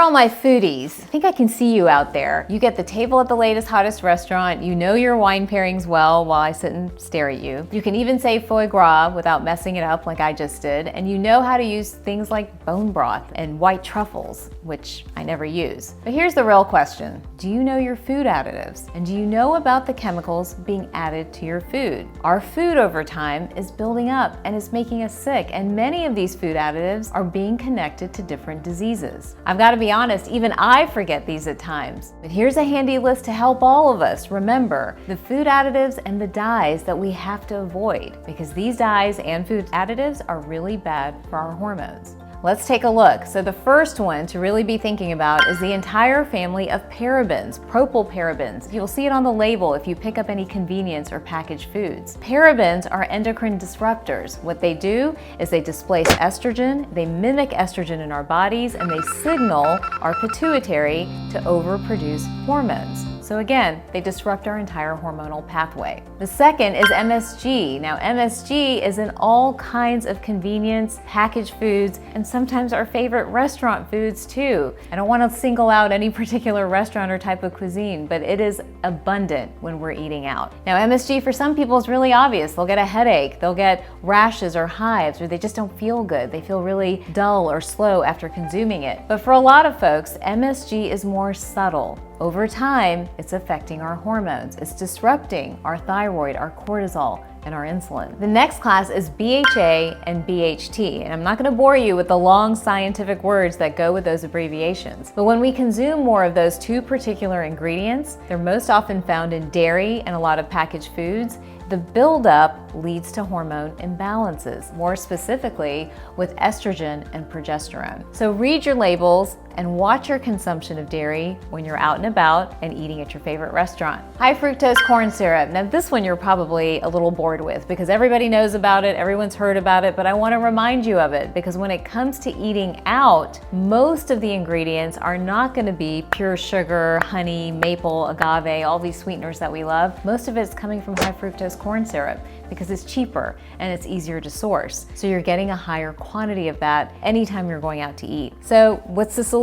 all my foodies. I think I can see you out there. You get the table at the latest, hottest restaurant. You know your wine pairings well while I sit and stare at you. You can even say foie gras without messing it up like I just did. And you know how to use things like bone broth and white truffles, which I never use. But here's the real question. Do you know your food additives? And do you know about the chemicals being added to your food? Our food over time is building up and is making us sick. And many of these food additives are being connected to different diseases. I've got to be honest, even I forget these at times. But here's a handy list to help all of us remember the food additives and the dyes that we have to avoid, because these dyes and food additives are really bad for our hormones. Let's take a look. So the first one to really be thinking about is the entire family of parabens, propylparabens. You'll see it on the label if you pick up any convenience or packaged foods. Parabens are endocrine disruptors. What they do is they displace estrogen, they mimic estrogen in our bodies, and they signal our pituitary to overproduce hormones. So again, they disrupt our entire hormonal pathway. The second is MSG. Now MSG is in all kinds of convenience, packaged foods, and sometimes our favorite restaurant foods too. I don't want to single out any particular restaurant or type of cuisine, but it is abundant when we're eating out. Now MSG for some people is really obvious. They'll get a headache, they'll get rashes or hives, or they just don't feel good. They feel really dull or slow after consuming it. But for a lot of folks, MSG is more subtle. Over time, it's affecting our hormones. It's disrupting our thyroid, our cortisol, and our insulin. The next class is BHA and BHT, and I'm not going to bore you with the long scientific words that go with those abbreviations. But when we consume more of those two particular ingredients, they're most often found in dairy and a lot of packaged foods. The buildup leads to hormone imbalances, more specifically with estrogen and progesterone. So read your labels and watch your consumption of dairy when you're out and about and eating at your favorite restaurant. High fructose corn syrup. Now this one you're probably a little bored with because everybody knows about it, everyone's heard about it, but I want to remind you of it because when it comes to eating out, most of the ingredients are not going to be pure sugar, honey, maple, agave, all these sweeteners that we love. Most of it's coming from high fructose corn syrup because it's cheaper and it's easier to source. So you're getting a higher quantity of that anytime you're going out to eat. So what's the solution?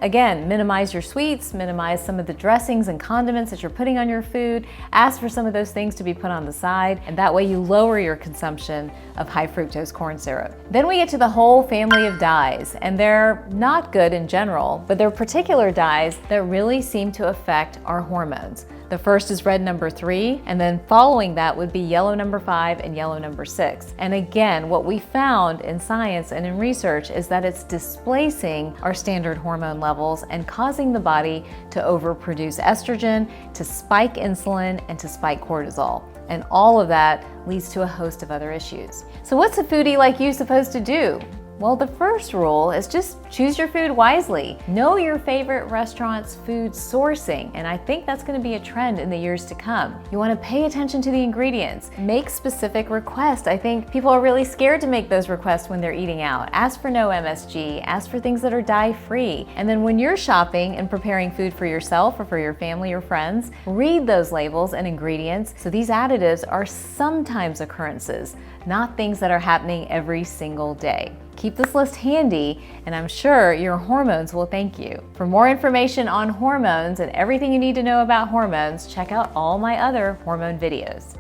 Again, minimize your sweets, minimize some of the dressings and condiments that you're putting on your food, ask for some of those things to be put on the side, and that way you lower your consumption of high fructose corn syrup. Then we get to the whole family of dyes, and they're not good in general, but they're particular dyes that really seem to affect our hormones. The first is red number 3, and then following that would be yellow number 5 and yellow number 6. And again, what we found in science and in research is that it's displacing our standard hormone levels and causing the body to overproduce estrogen, to spike insulin, and to spike cortisol. And all of that leads to a host of other issues. So what's a foodie like you supposed to do? Well, the first rule is just choose your food wisely. Know your favorite restaurant's food sourcing, and I think that's going to be a trend in the years to come. You want to pay attention to the ingredients. Make specific requests. I think people are really scared to make those requests when they're eating out. Ask for no MSG, ask for things that are dye-free. And then when you're shopping and preparing food for yourself or for your family or friends, read those labels and ingredients. So these additives are sometimes occurrences, not things that are happening every single day. Keep this list handy, and I'm sure your hormones will thank you. For more information on hormones and everything you need to know about hormones, check out all my other hormone videos.